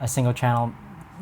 a single channel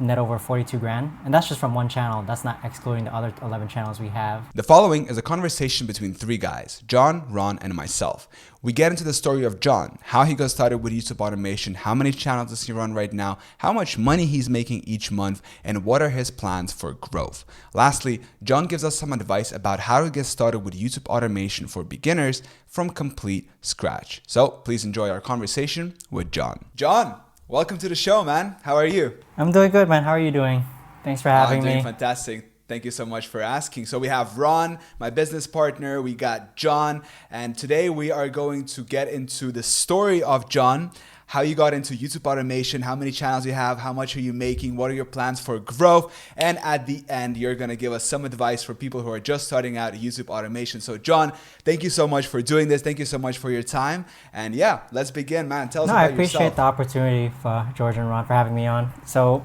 net over 42 grand. And that's just from one channel. That's not excluding the other 11 channels we have. The following is a conversation between three guys, Jon, Ron, and myself. We get into the story of Jon, how he got started with YouTube automation, how many channels does he run right now, how much money he's making each month, and what are his plans for growth. Lastly, Jon gives us some advice about how to get started with YouTube automation for beginners from complete scratch. So please enjoy our conversation with Jon. Jon, welcome to the show, man. How are you? I'm doing good, man. How are you doing? Thanks for having me. I'm doing fantastic. Thank you so much for asking. So we have Ron, my business partner. We got Jon. And today we are going to get into the story of Jon, how you got into YouTube automation, how many channels you have, how much are you making, what are your plans for growth. And at the end, you're going to give us some advice for people who are just starting out YouTube automation. So Jon, thank you so much for doing this. Thank you so much for your time. And yeah, let's begin, man. Tell us about yourself. I appreciate the opportunity for George and Ron for having me on. So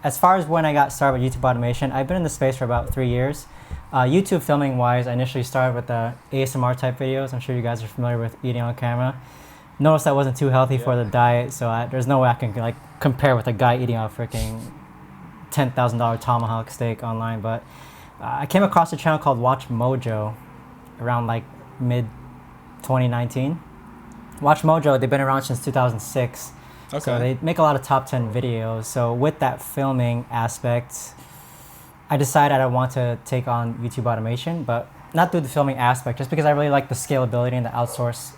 as far as when I got started with YouTube automation, I've been in the space for about 3 years. YouTube filming wise, I initially started with the ASMR type videos. I'm sure you guys are familiar with eating on camera. Noticed that wasn't too healthy for the diet, so there's no way I can compare with a guy eating a freaking $10,000 tomahawk steak online. But I came across a channel called Watch Mojo around mid 2019. Watch Mojo, they've been around since 2006. Okay. So they make a lot of top 10 videos. So with that filming aspect, I decided I want to take on YouTube automation, but not through the filming aspect, just because I really like the scalability and the outsource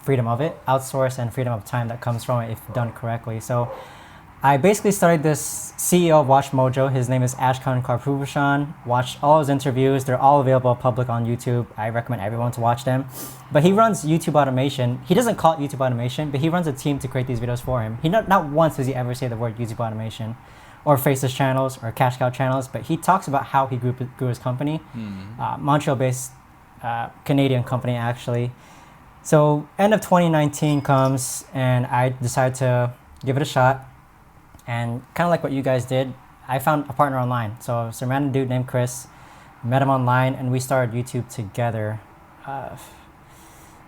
freedom of it, outsource and freedom of time that comes from it if done correctly. So I basically started this CEO of Watch Mojo. His name is Ashkan Karpuvashan. Watched all his interviews. They're all available public on YouTube. I recommend everyone to watch them. But he runs YouTube automation. He doesn't call it YouTube automation, but he runs a team to create these videos for him. Not once does he ever say the word YouTube automation or faceless channels or cash cow channels, but he talks about how he grew his company. Montreal-based Canadian company, actually. So end of 2019 comes and I decided to give it a shot. And kind of like what you guys did, I found a partner online. So it's a random dude named Chris, met him online, and we started YouTube together.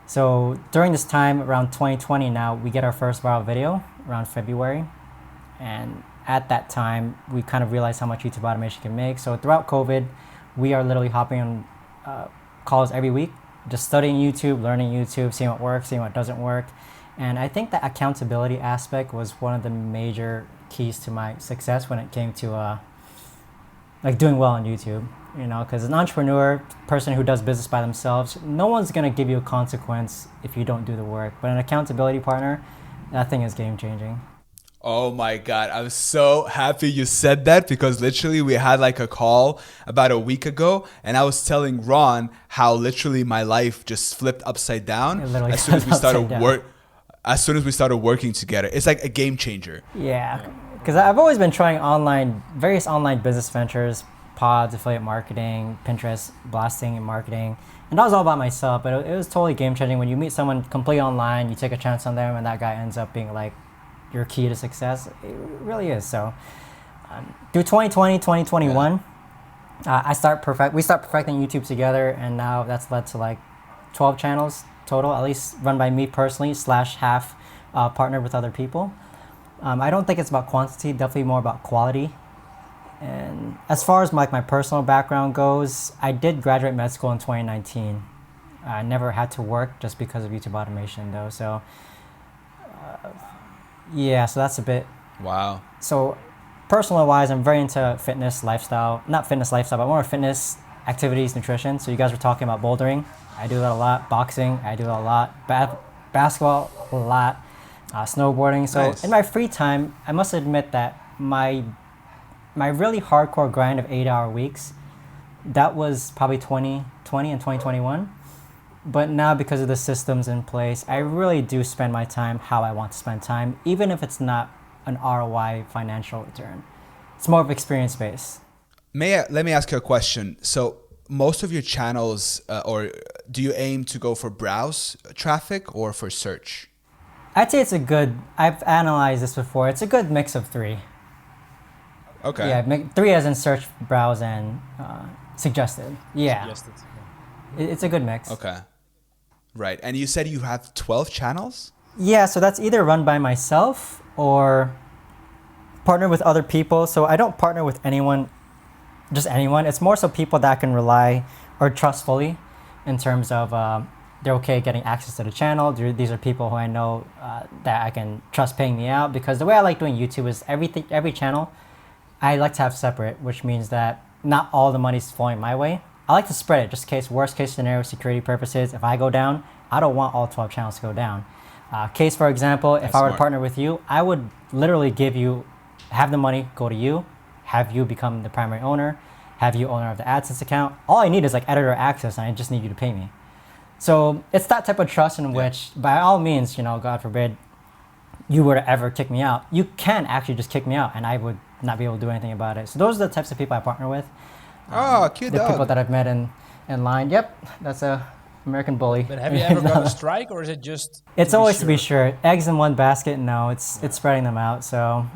So during this time, around 2020 now, we get our first viral video around February. And at that time, we kind of realized how much YouTube automation can make. So throughout COVID, we are literally hopping on calls every week, just studying YouTube, learning YouTube, seeing what works, seeing what doesn't work. And I think the accountability aspect was one of the major keys to my success when it came to doing well on YouTube. You know, because an entrepreneur, person who does business by themselves, no one's gonna give you a consequence if you don't do the work. But an accountability partner, that thing is game changing. Oh my God, I'm so happy you said that, because literally we had a call about a week ago and I was telling Ron how literally my life just flipped upside down as soon as we started working together. It's like a game changer. Yeah, because I've always been trying various online business ventures, pods, affiliate marketing, Pinterest, blasting and marketing. And that was all by myself, but it was totally game changing when you meet someone completely online, you take a chance on them and that guy ends up being your key to success. It really is. So through 2020, 2021, we start perfecting YouTube together, and now that's led to 12 channels total, at least run by me personally / half partnered with other people. I don't think it's about quantity, definitely more about quality. And as far as my personal background goes, I did graduate med school in 2019. I never had to work just because of YouTube automation though. So yeah, so that's a bit. Wow. So personal wise, I'm very into fitness lifestyle, not fitness lifestyle, but more fitness activities, nutrition. So you guys were talking about bouldering. I do that a lot. Boxing, I do that a lot. Basketball, a lot. Snowboarding. So nice. In my free time, I must admit that my really hardcore grind of 8-hour weeks, that was probably 2020 and 2021. But now, because of the systems in place, I really do spend my time how I want to spend time, even if it's not an ROI financial return. It's more of experience based. Let me ask you a question. So most of your channels, or do you aim to go for browse traffic or for search? I'd say I've analyzed this before. It's a good mix of three. Okay. Yeah, 3 as in search, browse, and suggested. Yeah. Suggested. It's a good mix. Okay. Right. And you said you have 12 channels? Yeah, so that's either run by myself or partner with other people. So I don't partner with anyone, just anyone. It's more so people that I can rely or trust fully in terms of they're okay getting access to the channel. These are people who I know that I can trust paying me out, because the way I like doing YouTube is every channel I like to have separate, which means that not all the money's flowing my way. I like to spread it just in case, worst case scenario, security purposes. If I go down, I don't want all 12 channels to go down. Case for example, if I were to partner with you, I would literally have the money go to you, have you become the primary owner, have you owner of the AdSense account. All I need is like editor access, and I just need you to pay me. So it's that type of trust in which, by all means, God forbid, you were to ever kick me out, you can actually just kick me out and I would not be able to do anything about it. So those are the types of people I partner with. Cute the dog. people that I've met in line. Yep, that's a American bully. But have you ever got a strike, or is it just? It's always to be sure. Eggs in one basket. No, it's spreading them out. So,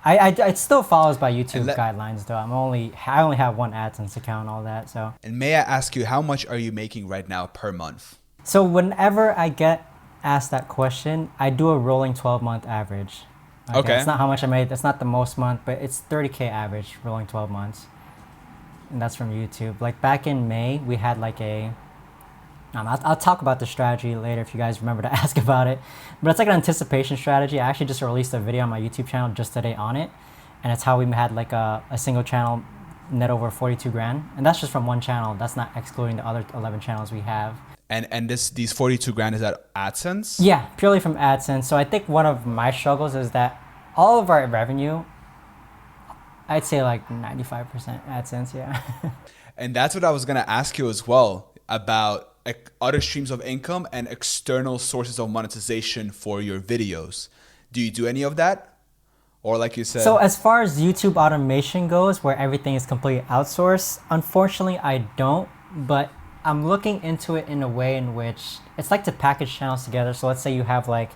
it still follows by YouTube guidelines though. I only have one AdSense account, and all that. So. And may I ask you, how much are you making right now per month? So whenever I get asked that question, I do a rolling 12-month average. Okay. It's not how much I made. That's not the most month, but it's 30K average rolling 12 months. And that's from YouTube. Like back in May, we had like I'll talk about the strategy later if you guys remember to ask about it. But it's like an anticipation strategy. I actually just released a video on my YouTube channel just today on it. And it's how we had like a single channel net over 42 grand. And that's just from one channel. That's not excluding the other 11 channels we have. And these 42 grand, is that AdSense? Yeah, purely from AdSense. So I think one of my struggles is that all of our revenue, I'd say like 95% AdSense, yeah. And that's what I was going to ask you as well about other streams of income and external sources of monetization for your videos. Do you do any of that? Or like you said? So as far as YouTube automation goes, where everything is completely outsourced, unfortunately I don't, but I'm looking into it in a way in which it's like to package channels together. So let's say you have like,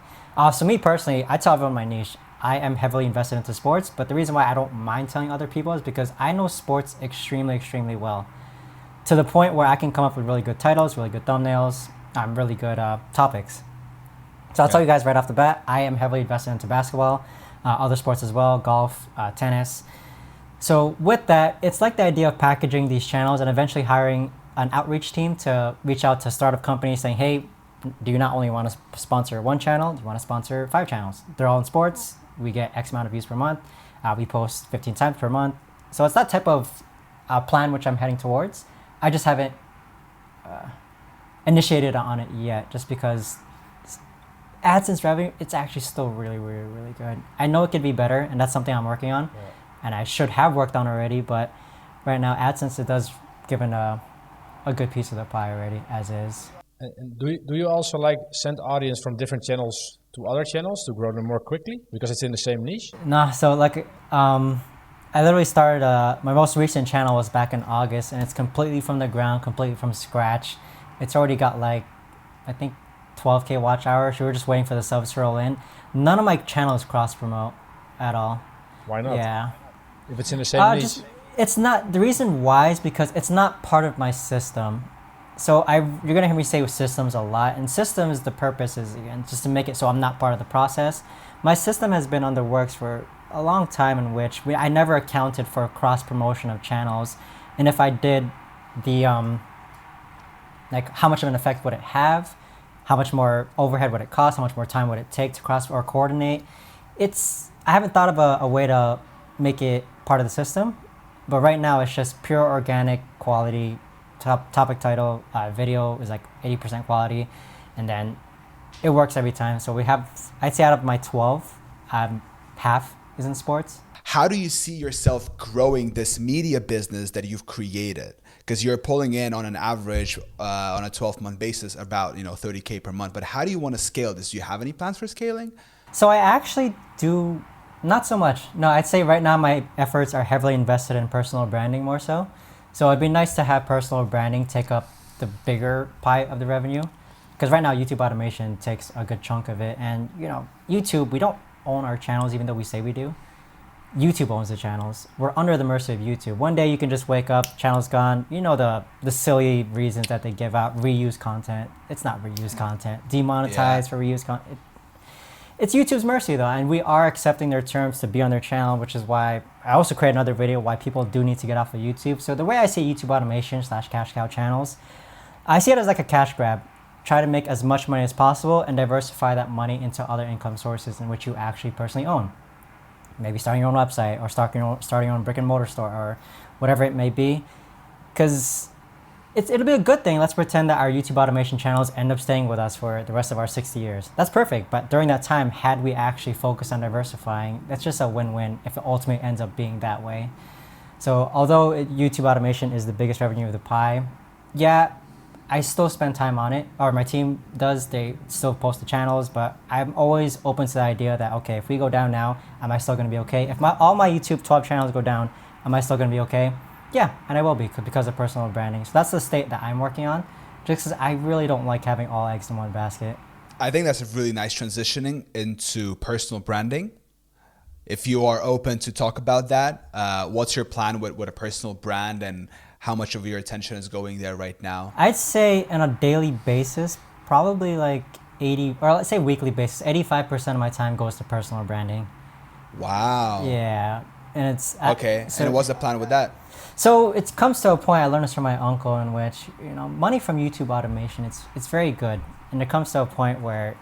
so me personally, I tell everyone my niche. I am heavily invested into sports, but the reason why I don't mind telling other people is because I know sports extremely, extremely well. To the point where I can come up with really good titles, really good thumbnails, really good topics. So I'll tell you guys right off the bat, I am heavily invested into basketball, other sports as well, golf, tennis. So with that, it's like the idea of packaging these channels and eventually hiring an outreach team to reach out to startup companies saying, hey, do you not only want to sponsor one channel, do you want to sponsor 5 channels? They're all in sports. We get X amount of views per month. We post 15 times per month. So it's that type of plan which I'm heading towards. I just haven't initiated on it yet, just because AdSense revenue, it's actually still really, really, really good. I know it could be better, and that's something I'm working on, and I should have worked on already, but right now AdSense, it does give a good piece of the pie already, as is. And do you also like send audience from different channels to other channels to grow them more quickly because it's in the same niche? Nah, so like I literally started my most recent channel was back in August, and it's completely from the ground, completely from scratch. It's already got like I think 12K watch hours. We were just waiting for the subs to roll in. None of my channels cross promote at all. Why not? Yeah. If it's in the same niche. It's not, the reason why is because it's not part of my system. So you're gonna hear me say systems a lot, and systems, the purpose is again just to make it so I'm not part of the process. My system has been on the works for a long time, in which I never accounted for cross promotion of channels, and if I did, the like how much of an effect would it have, how much more overhead would it cost, how much more time would it take to cross or coordinate. I haven't thought of a way to make it part of the system. But right now, it's just pure organic quality, topic title, video is like 80% quality, and then it works every time. So we have, I'd say out of my 12, half is in sports. How do you see yourself growing this media business that you've created? Because you're pulling in on an average, on a 12-month basis, about 30K per month. But how do you want to scale this? Do you have any plans for scaling? So I actually do. Not so much. No, I'd say right now my efforts are heavily invested in personal branding more so. So it'd be nice to have personal branding take up the bigger pie of the revenue. Because right now YouTube automation takes a good chunk of it. And YouTube, we don't own our channels even though we say we do. YouTube owns the channels. We're under the mercy of YouTube. One day you can just wake up, channel's gone. The silly reasons that they give out, reuse content. It's not reuse content. Demonetized for reuse content. It's YouTube's mercy though, and we are accepting their terms to be on their channel, which is why I also created another video why people do need to get off of YouTube. So the way I see YouTube automation / cash cow channels, I see it as like a cash grab. Try to make as much money as possible and diversify that money into other income sources in which you actually personally own. Maybe starting your own website or starting your own brick and mortar store or whatever it may be. Because it'll be a good thing. Let's pretend that our YouTube automation channels end up staying with us for the rest of our 60 years. That's perfect. But during that time, had we actually focused on diversifying, that's just a win-win if it ultimately ends up being that way. So although YouTube automation is the biggest revenue of the pie, yeah, I still spend time on it, or my team does. They still post the channels, but I'm always open to the idea that, okay, if we go down now, am I still going to be okay? If all my YouTube 12 channels go down, am I still going to be okay? Yeah, and I will be because of personal branding. So that's the state that I'm working on, just because I really don't like having all eggs in one basket. I think that's a really nice transitioning into personal branding. If you are open to talk about that, what's your plan with a personal brand and how much of your attention is going there right now? I'd say on a daily basis, probably like 80, or let's say weekly basis, 85% of my time goes to personal branding. Wow. Yeah. And it's okay. So, and what's the plan with that? So it comes to a point, I learned this from my uncle, in which, money from YouTube automation, it's very good. And it comes to a point where,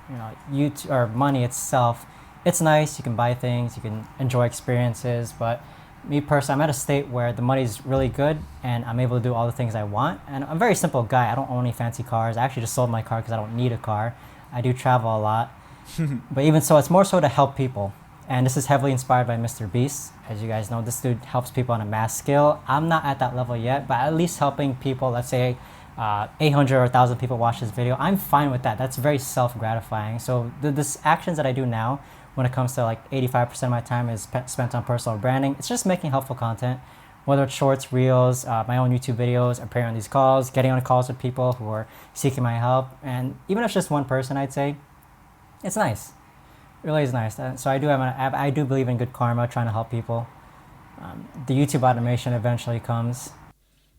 YouTube or money itself, it's nice, you can buy things, you can enjoy experiences, but me personally, I'm at a state where the money's really good and I'm able to do all the things I want. And I'm a very simple guy. I don't own any fancy cars. I actually just sold my car because I don't need a car. I do travel a lot. But even so, it's more so to help people. And this is heavily inspired by Mr. Beast. As you guys know, this dude helps people on a mass scale. I'm not at that level yet, but at least helping people, let's say 800 or 1,000 people watch this video, I'm fine with that. That's very self-gratifying. So the actions that I do now, when it comes to like 85% of my time is spent on personal branding. It's just making helpful content, whether it's shorts, reels, my own YouTube videos, appearing on these calls, getting on calls with people who are seeking my help. And even if it's just one person, I'd say, it's nice. It really is nice. So I do believe in good karma, trying to help people. The YouTube automation eventually comes.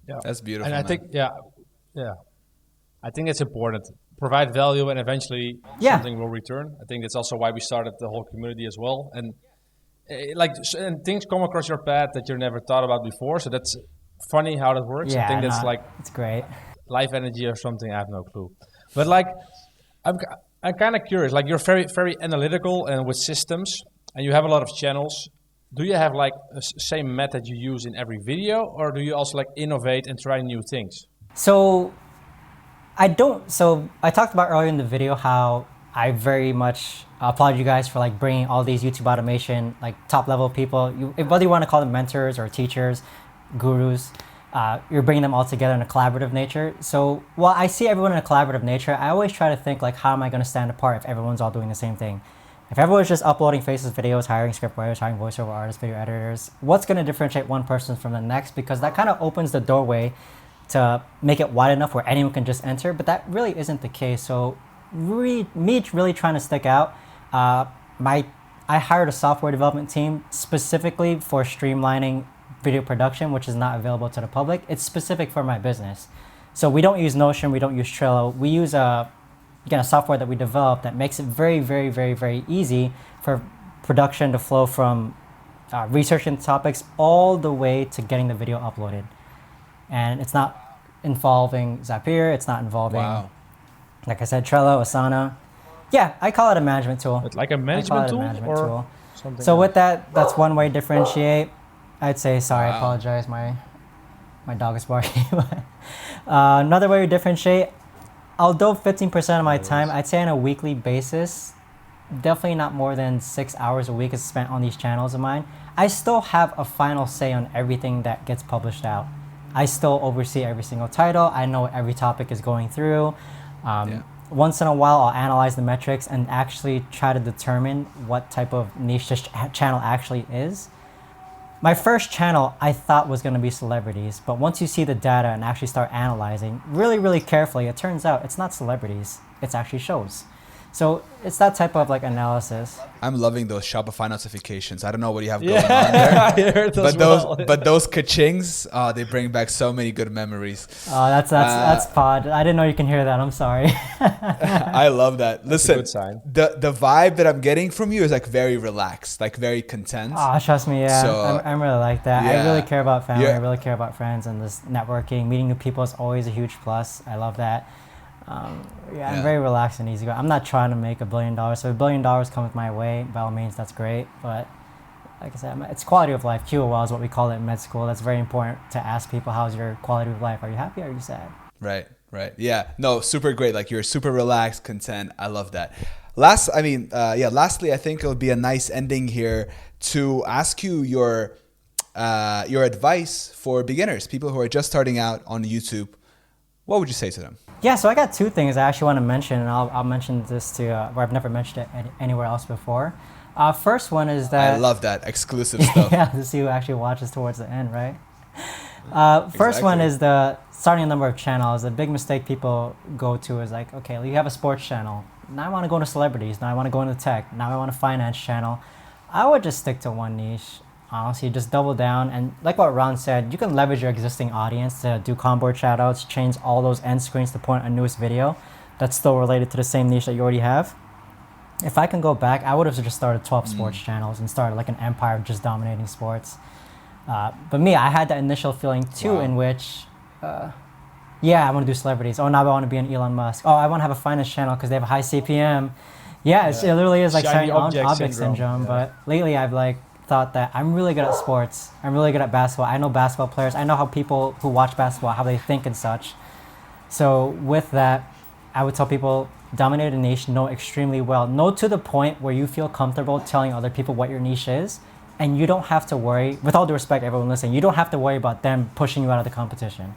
Yeah, that's beautiful. And I think, I think it's important. Provide value and eventually something will return. I think that's also why we started the whole community as well. And and things come across your path that you never thought about before. So that's funny how that works. Yeah, I think that's it's great. Life energy or something. I have no clue. But I'm kind of curious. Like you're very, very analytical and with systems, and you have a lot of channels. Do you have like a same method you use in every video, or do you also like innovate and try new things? So I don't. So I talked about earlier in the video how I very much applaud you guys for like bringing all these YouTube automation, like top level people, whether you want to call them mentors or teachers, gurus, you're bringing them all together in a collaborative nature. So while I see everyone in a collaborative nature, I always try to think like, how am I going to stand apart if everyone's all doing the same thing? If everyone's just uploading faces, videos, hiring scriptwriters, hiring voiceover artists, video editors, what's going to differentiate one person from the next? Because that kind of opens the doorway to make it wide enough where anyone can just enter, but that really isn't the case. So me really trying to stick out, I hired a software development team specifically for streamlining video production, which is not available to the public. It's specific for my business. So we don't use Notion, we don't use Trello. We use a software that we developed that makes it very, very, very, very easy for production to flow from researching topics all the way to getting the video uploaded. And it's not involving Zapier, it's not involving, like I said, Trello, Asana. Yeah, I call it a management tool. It's like a management tool? Something so with that, that's one way to differentiate. I'd say, sorry, I apologize, my dog is barking. Another way to differentiate, although 15% of my time, I'd say on a weekly basis, definitely not more than 6 hours a week is spent on these channels of mine. I still have a final say on everything that gets published out. I still oversee every single title. I know what every topic is going through. Once in a while, I'll analyze the metrics and actually try to determine what type of niche this channel actually is. My first channel I thought was going to be celebrities, but once you see the data and actually start analyzing really, really carefully, it turns out it's not celebrities, it's actually shows. So it's that type of like analysis. I'm loving those Shopify notifications. I don't know what you have going on there. I heard those But those ka-chings, they bring back so many good memories. Oh, that's pod. I didn't know you can hear that. I'm sorry. I love that. Listen, a good sign. the vibe that I'm getting from you is like very relaxed, like very content. Oh, trust me, yeah. So, I'm really like that. yeah. I really care about family. Yeah. I really care about friends, and this networking, meeting new people is always a huge plus. I love that. I'm very relaxed and easygoing. I'm not trying to make $1 billion. So if $1 billion comes my way, by all means, that's great. But like I said, it's quality of life. QOL is what we call it in med school. That's very important to ask people, how's your quality of life? Are you happy or are you sad? Right. Yeah. No, super great. Like you're super relaxed, content. I love that. Lastly, I think it'll be a nice ending here to ask you your advice for beginners, people who are just starting out on YouTube. What would you say to them? Yeah, so I got two things I actually want to mention, and I'll mention this to where I've never mentioned it anywhere else before. First one is that... I love that. Exclusive stuff. Yeah, to see who actually watches towards the end, right? First one is the starting a number of channels. The big mistake people go to is like, okay, you have a sports channel. Now I want to go into celebrities. Now I want to go into tech. Now I want a finance channel. I would just stick to one niche. Honestly, just double down. And like what Ron said, you can leverage your existing audience to do combo shoutouts, change all those end screens to point a newest video that's still related to the same niche that you already have. If I can go back, I would have just started 12 sports channels and started like an empire of just dominating sports. But me, I had that initial feeling too, in which, I want to do celebrities. Oh, now I want to be an Elon Musk. Oh, I want to have a finance channel because they have a high CPM. Yeah, it literally is like shiny object syndrome. Yeah. But lately I've like thought that I'm really good at sports. I'm really good at basketball. I know basketball players. I know how people who watch basketball, how they think and such. So with that, I would tell people, dominate a niche, know extremely well. Know to the point where you feel comfortable telling other people what your niche is. And you don't have to worry, with all due respect, everyone listening, you don't have to worry about them pushing you out of the competition.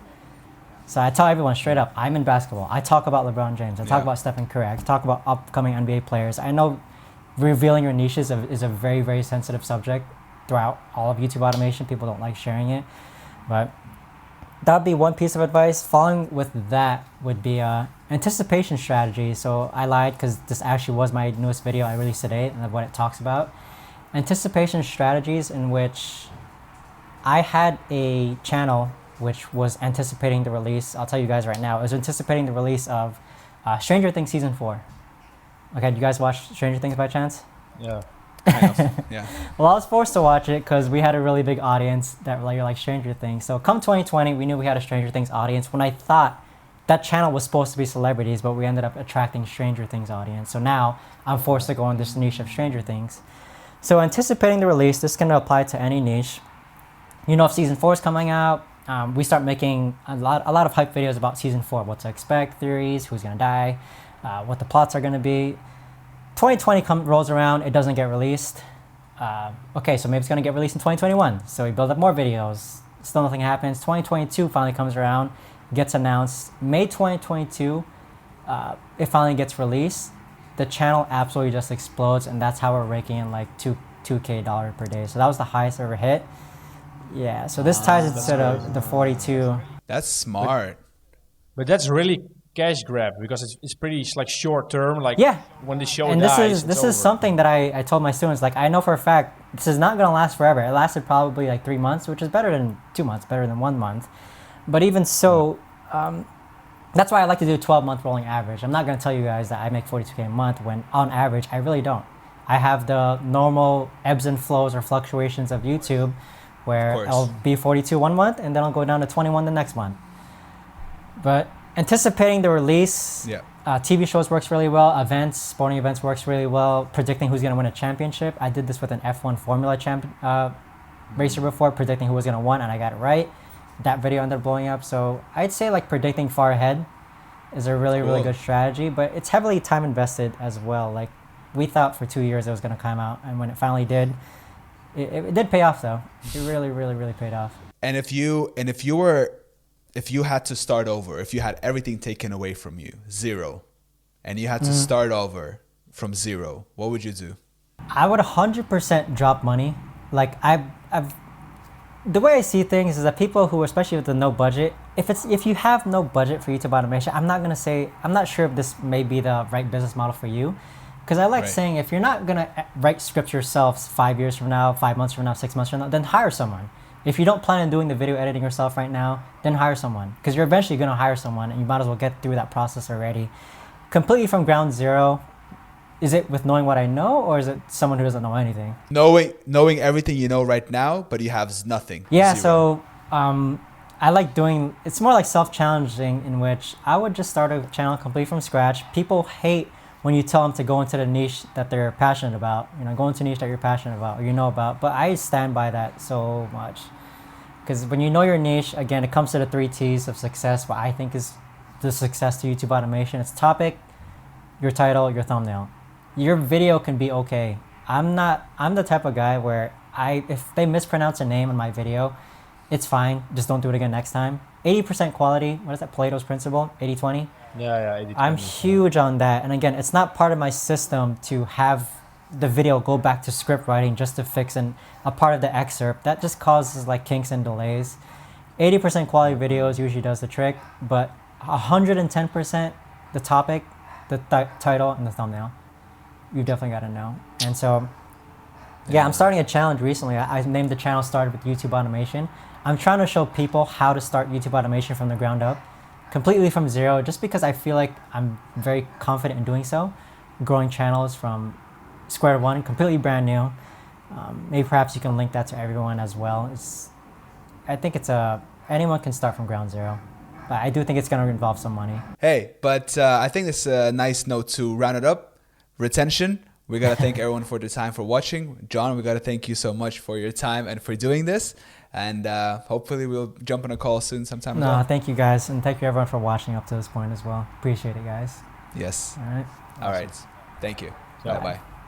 So I tell everyone straight up, I'm in basketball. I talk about LeBron James. I talk about Stephen Curry. I talk about upcoming NBA players. I know revealing your niches is a very, very sensitive subject throughout all of YouTube automation. People don't like sharing it. But that would be one piece of advice. Following with that would be anticipation strategy. So I lied because this actually was my newest video I released today and what it talks about. Anticipation strategies in which I had a channel which was anticipating the release. I'll tell you guys right now. It was anticipating the release of Stranger Things Season 4. Okay, do you guys watch Stranger Things by chance? Yeah. Yeah. Well, I was forced to watch it because we had a really big audience that really like Stranger Things. So come 2020, we knew we had a Stranger Things audience when I thought that channel was supposed to be celebrities, but we ended up attracting Stranger Things audience. So now I'm forced to go in this niche of Stranger Things. So anticipating the release, this can apply to any niche. You know, if season 4 is coming out, we start making a lot of hype videos about season 4, what to expect, theories, who's gonna die, what the plots are gonna be. 2020 rolls around, it doesn't get released. Okay, so maybe it's gonna get released in 2021. So we build up more videos, still nothing happens. 2022 finally comes around, gets announced. May 2022, it finally gets released. The channel absolutely just explodes, and that's how we're raking in like $2K per day. So that was the highest ever hit. Yeah, so this ties into the 42. That's smart. But that's really cash grab because it's pretty like short term. Like when the show and dies, this is something that I told my students. Like I know for a fact this is not gonna last forever. It lasted probably like 3 months, which is better than 2 months, better than 1 month. But even so, that's why I like to do a 12-month rolling average. I'm not gonna tell you guys that I make 42K a month when on average I really don't. I have the normal ebbs and flows or fluctuations of YouTube, where I'll be 42 1 month and then I'll go down to 21 the next month. But anticipating the release, TV shows works really well. Events, sporting events works really well. Predicting who's going to win a championship. I did this with an F1 Formula racer before, predicting who was going to win, and I got it right. That video ended up blowing up. So I'd say like predicting far ahead is a really, really good strategy, but it's heavily time invested as well. Like we thought for 2 years it was going to come out, and when it finally did, it did pay off though. It really, really, really paid off. And if you had to start over, if you had everything taken away from you, zero, and you had to start over from zero, what would you do? I would 100% drop money. Like the way I see things is that people who, especially with the no budget, if you have no budget for YouTube automation, I'm not sure if this may be the right business model for you. Because I like saying, if you're not gonna write scripts yourself 5 years from now, 5 months from now, 6 months from now, then hire someone. If you don't plan on doing the video editing yourself right now, then hire someone. Because you're eventually gonna hire someone, and you might as well get through that process already. Completely from ground zero. Is it with knowing what I know, or is it someone who doesn't know anything? Knowing everything you know right now, but you have nothing. Yeah. Zero. So I like doing. It's more like self-challenging, in which I would just start a channel completely from scratch. People hate when you tell them to go into the niche that they're passionate about, go into a niche that you're passionate about or about. But I stand by that so much. Because when you know your niche, again, it comes to the 3 T's of success, what I think is the success to YouTube automation. It's topic, your title, your thumbnail. Your video can be okay. I'm the type of guy where if they mispronounce a name in my video, it's fine. Just don't do it again next time. 80% quality, what is that, Plato's principle, 80-20? Yeah, 80. I'm huge on that. And again, it's not part of my system to have the video go back to script writing just to fix a part of the excerpt. That just causes like kinks and delays. 80% quality videos usually does the trick, but 110% the topic, the title, and the thumbnail. You definitely got to know. And so, yeah, I'm starting a challenge recently. I named the channel Started with YouTube Automation. I'm trying to show people how to start YouTube automation from the ground up. Completely from zero, just because I feel like I'm very confident in doing so. Growing channels from square one, completely brand new. Maybe perhaps you can link that to everyone as well. I think anyone can start from ground zero, but I do think it's going to involve some money. Hey, but I think this is a nice note to round it up. Retention. We got to thank everyone for the time for watching. Jon, we got to thank you so much for your time and for doing this. And hopefully we'll jump on a call soon sometime. No, as well. Thank you guys. And thank you everyone for watching up to this point as well. Appreciate it, guys. Yes. All right. All right. Thank you. Yeah. Bye-bye.